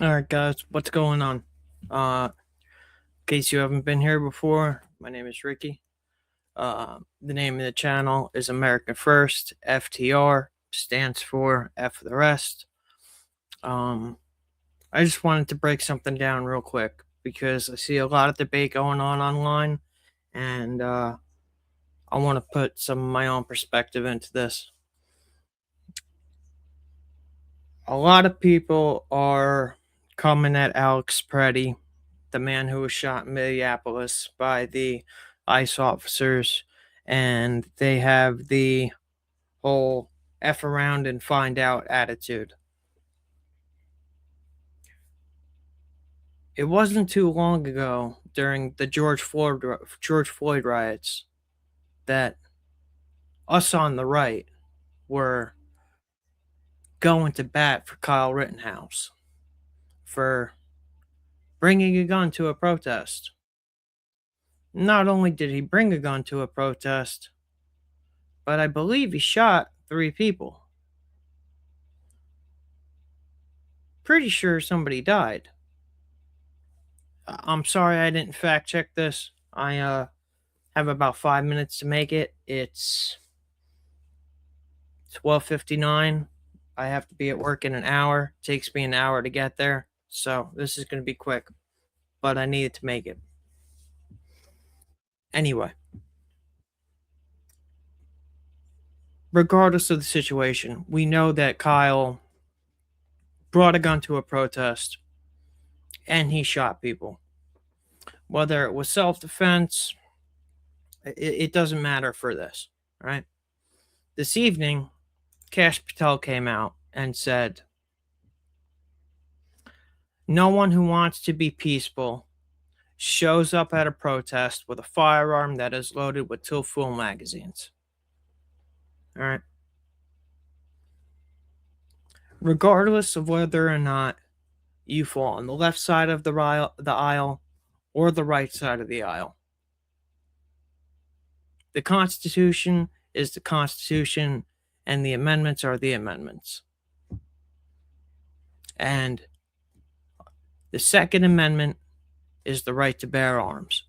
All right, guys, what's going on? In case you haven't been here before, my name is Ricky. The name of the channel is American First. FTR stands for F for the rest. Um, I just wanted to break something down real quick because I see a lot of debate going on online, and I want to put some of my own perspective into this. A lot of people are coming at Alex Pretti, the man who was shot in Minneapolis by the ICE officers, and they have the whole F around and find out attitude. It wasn't too long ago during the George Floyd riots that us on the right were going to bat for Kyle Rittenhouse for bringing a gun to a protest. Not only did he bring a gun to a protest, but I believe he shot 3 people. Pretty sure somebody died. I'm sorry I didn't fact check this. I have about 5 minutes to make it. It's 12:59. I have to be at work in an hour. It takes me an hour to get there, so this is going to be quick. But I needed to make it anyway. Regardless of the situation, we know that Kyle brought a gun to a protest and he shot people. Whether it was self defense, it doesn't matter for this, right? This evening, Cash Patel came out and said, no one who wants to be peaceful shows up at a protest with a firearm that is loaded with till full magazines. All right. Regardless of whether or not you fall on the left side of the aisle or the right side of the aisle, the Constitution is the Constitution and the amendments are the amendments. And the Second Amendment is the right to bear arms.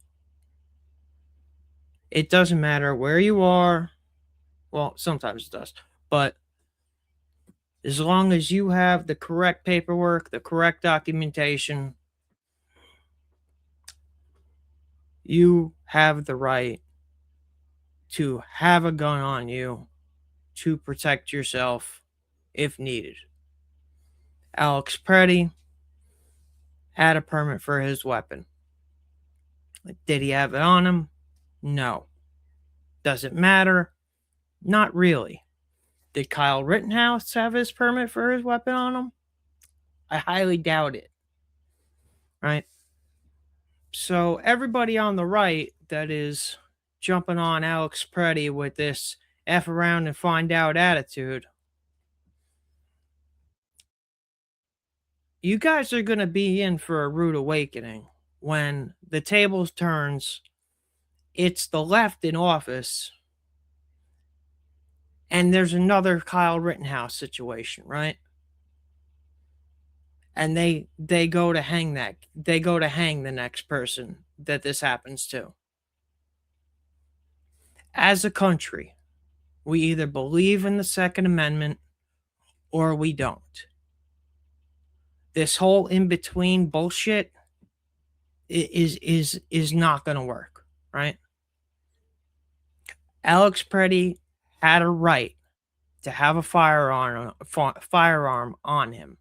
It doesn't matter where you are. Well, sometimes it does. But as long as you have the correct paperwork, the correct documentation, you have the right to have a gun on you to protect yourself if needed. Alex Pretti had a permit for his weapon. Did he have it on him? No. Does it matter? Not really. Did Kyle Rittenhouse have his permit for his weapon on him? I highly doubt it. Right? So everybody on the right that is jumping on Alex Pretti with this F around and find out attitude, you guys are going to be in for a rude awakening when the tables turns. It's the left in office and there's another Kyle Rittenhouse situation, right? And they go to hang the next person that this happens to. As a country, we either believe in the Second Amendment or we don't. This whole in between bullshit is not going to work, right? Alex Pretti had a right to have a firearm on him.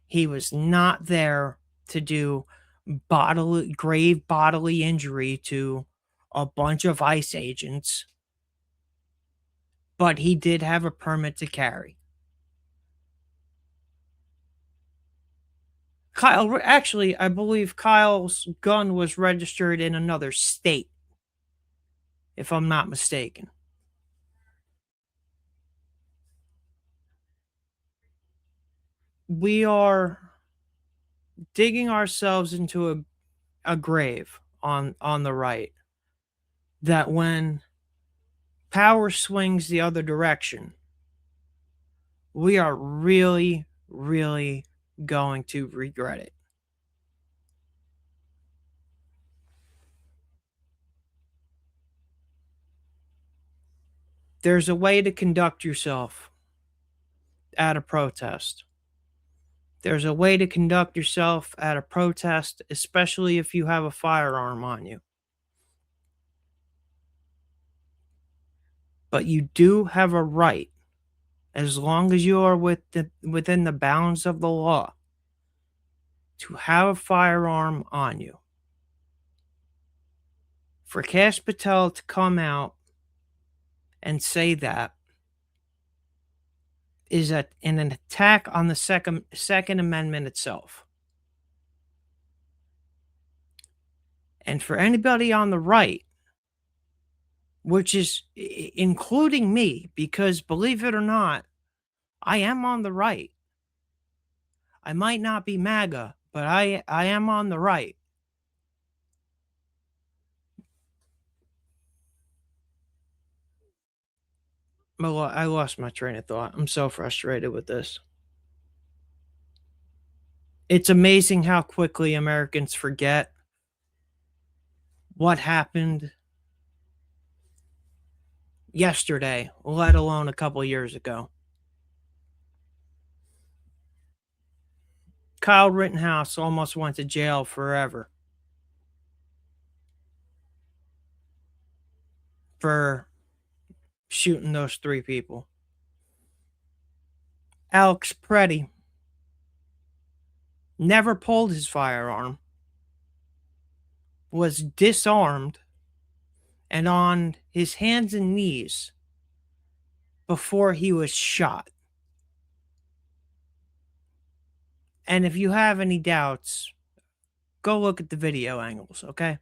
He was not there to do grave bodily injury to a bunch of ICE agents, but he did have a permit to carry. Actually, I believe Kyle's gun was registered in another state, if I'm not mistaken. We are digging ourselves into a grave on the right, that when power swings the other direction, we are really, really going to regret it. There's a way to conduct yourself at a protest. There's a way to conduct yourself at a protest, especially if you have a firearm on you. But you do have a right, as long as you are within the bounds of the law, to have a firearm on you. For Cash Patel to come out and say that is an attack on the Second Amendment itself. And for anybody on the right, which is including me, because believe it or not, I am on the right. I might not be MAGA, but I am on the right. I lost my train of thought. I'm so frustrated with this. It's amazing how quickly Americans forget what happened yesterday, let alone a couple years ago. Kyle Rittenhouse almost went to jail forever for shooting those 3 people. Alex Pretti never pulled his firearm, was disarmed, and on his hands and knees before he was shot. And if you have any doubts, go look at the video angles, okay?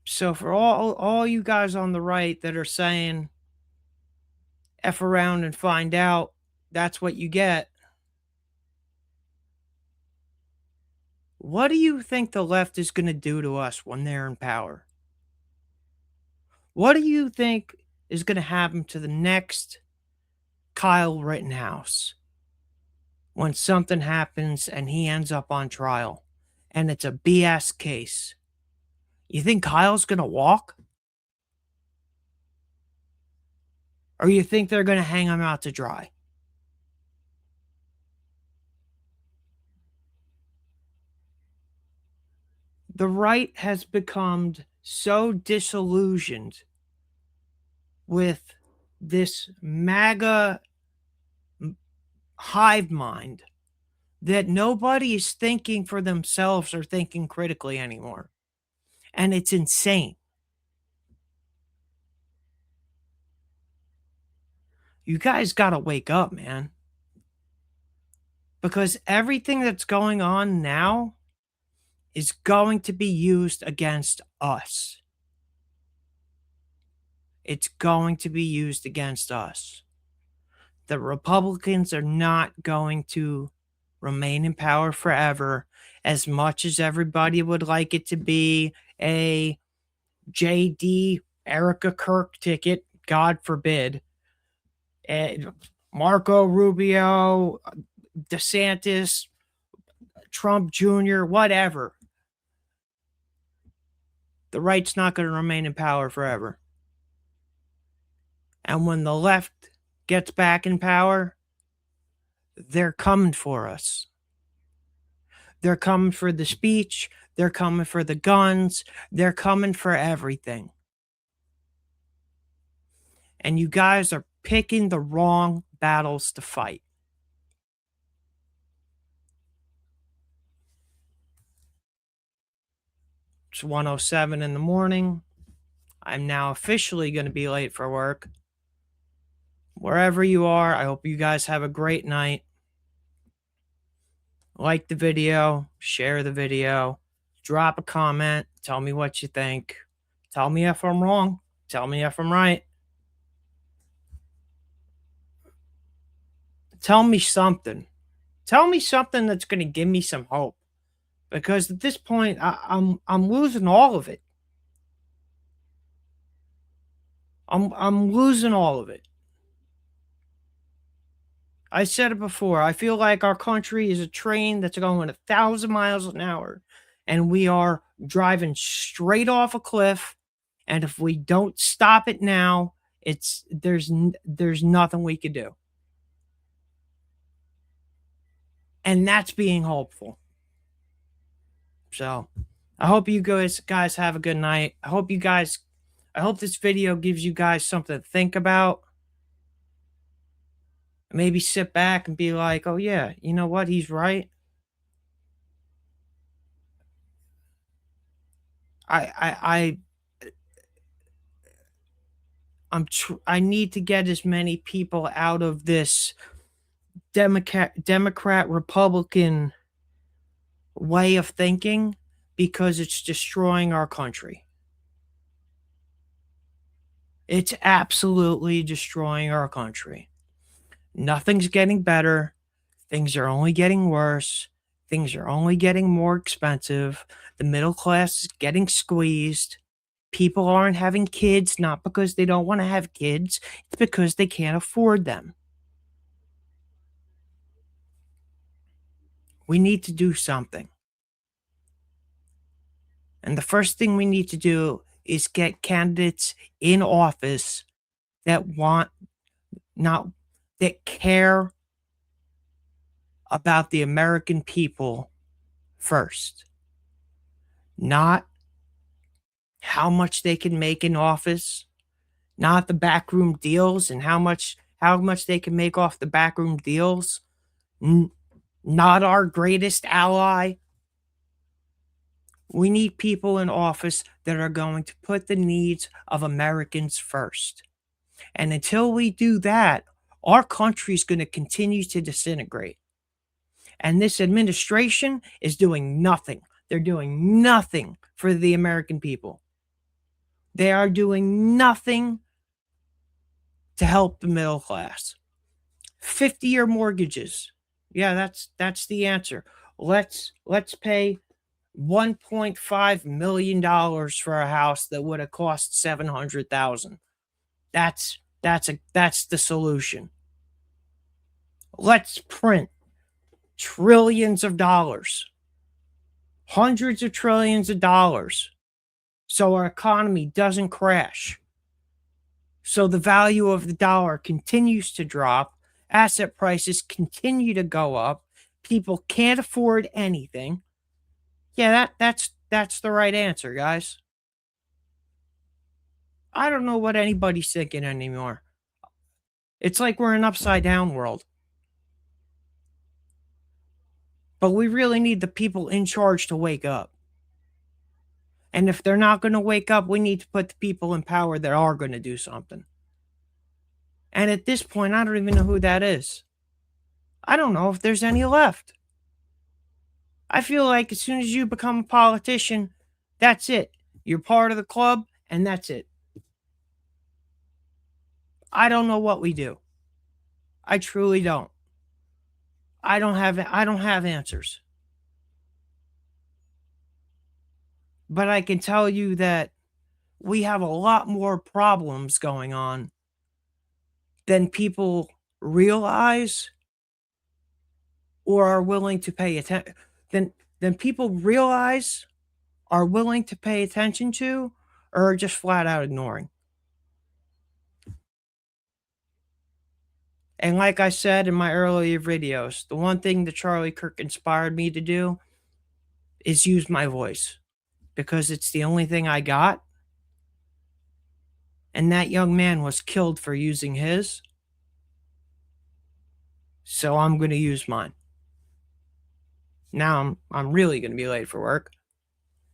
So for all you guys on the right that are saying F around and find out, that's what you get. What do you think the left is going to do to us when they're in power? What do you think is going to happen to the next Kyle Rittenhouse when something happens and he ends up on trial and it's a BS case? You think Kyle's going to walk? Or you think they're going to hang him out to dry? The right has become so disillusioned with this MAGA hive mind that nobody is thinking for themselves or thinking critically anymore. And it's insane. You guys got to wake up, man. Because everything that's going on now is going to be used against us. It's going to be used against us. The Republicans are not going to remain in power forever, as much as everybody would like it to be a JD Erica Kirk ticket, God forbid. And Marco Rubio, DeSantis, Trump Jr., whatever. The right's not going to remain in power forever. And when the left gets back in power, they're coming for us. They're coming for the speech. They're coming for the guns. They're coming for everything. And you guys are picking the wrong battles to fight. It's 1:07 in the morning. I'm now officially going to be late for work. Wherever you are, I hope you guys have a great night. Like the video, share the video, drop a comment, tell me what you think. Tell me if I'm wrong, tell me if I'm right. Tell me something. Tell me something that's going to give me some hope. Because at this point, I'm losing all of it. I'm losing all of it. I said it before. I feel like our country is a train that's going 1,000 miles an hour, and we are driving straight off a cliff. And if we don't stop it now, there's nothing we could do. And that's being hopeful. So I hope you guys have a good night. I hope this video gives you guys something to think about. Maybe sit back and be like, oh yeah, you know what? He's right. I I need to get as many people out of this Democrat Republican way of thinking because it's destroying our country. It's absolutely destroying our country. Nothing's getting better. Things are only getting worse. Things are only getting more expensive. The middle class is getting squeezed. People aren't having kids, not because they don't want to have kids, it's because they can't afford them. We need to do something. And the first thing we need to do is get candidates in office that want not that care about the American people first, not how much they can make in office, not the backroom deals and how much they can make off the backroom deals, not our greatest ally. We need people in office that are going to put the needs of Americans first. And until we do that, our country is going to continue to disintegrate. And this administration is doing nothing. They're doing nothing for the American people. They are doing nothing to help the middle class. 50-year mortgages. Yeah, that's the answer. Let's pay $1.5 million for a house that would have cost 700,000. That's the solution. Let's print trillions of dollars, hundreds of trillions of dollars, so our economy doesn't crash. So the value of the dollar continues to drop, asset prices continue to go up, people can't afford anything. Yeah, that's the right answer, guys. I don't know what anybody's thinking anymore. It's like we're in an upside down world. But we really need the people in charge to wake up. And if they're not going to wake up, we need to put the people in power that are going to do something. And at this point, I don't even know who that is. I don't know if there's any left. I feel like as soon as you become a politician, that's it. You're part of the club, and that's it. I don't know what we do. I truly don't. I don't have answers. But I can tell you that we have a lot more problems going on than people realize or are willing to pay attention than people realize, are willing to pay attention to, or are just flat out ignoring. And like I said in my earlier videos, the one thing that Charlie Kirk inspired me to do is use my voice because it's the only thing I got. And that young man was killed for using his. So I'm going to use mine. Now I'm really going to be late for work.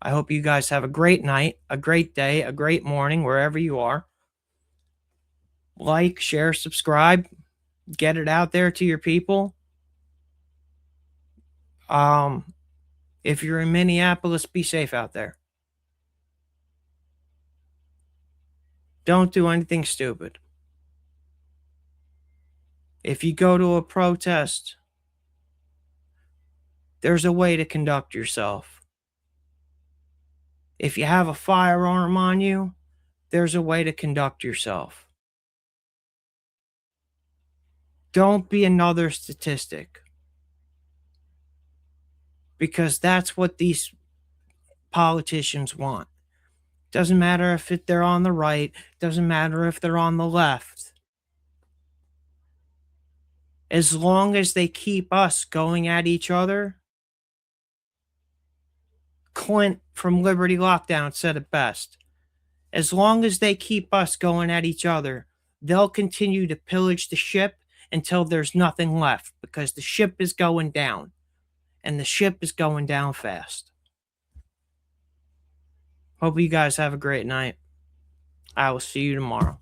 I hope you guys have a great night, a great day, a great morning, wherever you are. Like, share, subscribe, get it out there to your people. Um, if you're in Minneapolis, be safe out there. Don't do anything stupid. If you go to a protest, there's a way to conduct yourself. If you have a firearm on you, there's a way to conduct yourself. Don't be another statistic, because that's what these politicians want. Doesn't matter if they're on the right, doesn't matter if they're on the left. As long as they keep us going at each other, Clint from Liberty Lockdown said it best. As long as they keep us going at each other, they'll continue to pillage the ship until there's nothing left, because the ship is going down, and the ship is going down fast. Hope you guys have a great night. I will see you tomorrow.